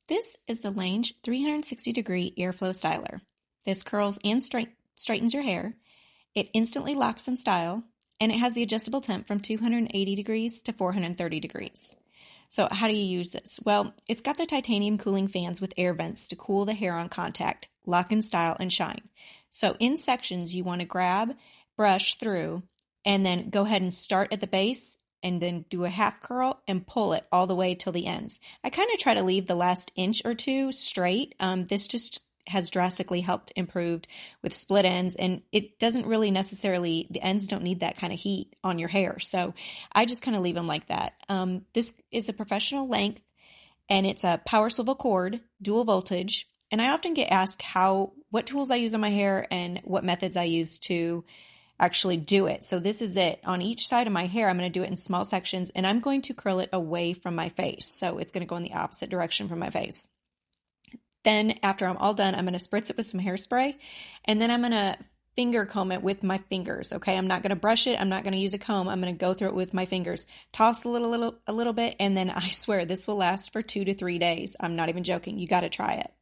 This is the Lange 360-degree airflow styler. This curls and straightens your hair. It instantly locks in style, and it has the adjustable temp from 280 degrees to 430 degrees. So how do you use this? Well, it's got the titanium cooling fans with air vents to cool the hair on contact, lock in style, and shine. So in sections, you want to grab, brush through, and then go ahead and start at the base and then do a half curl and pull it all the way till the ends. I kind of try to leave the last inch or two straight. This just has drastically helped improved with split ends, and it doesn't really necessarily, the ends don't need that kind of heat on your hair. So I just kind of leave them like that. This is a professional length, and it's a power swivel cord, dual voltage. And I often get asked what tools I use on my hair and what methods I use to actually do it. So this is it. On each side of my hair, I'm going to do it in small sections, and I'm going to curl it away from my face. So it's going to go in the opposite direction from my face. Then after I'm all done, I'm going to spritz it with some hairspray, and then I'm going to finger comb it with my fingers. Okay. I'm not going to brush it. I'm not going to use a comb. I'm going to go through it with my fingers, toss a little bit. And then I swear this will last for 2 to 3 days. I'm not even joking. You got to try it.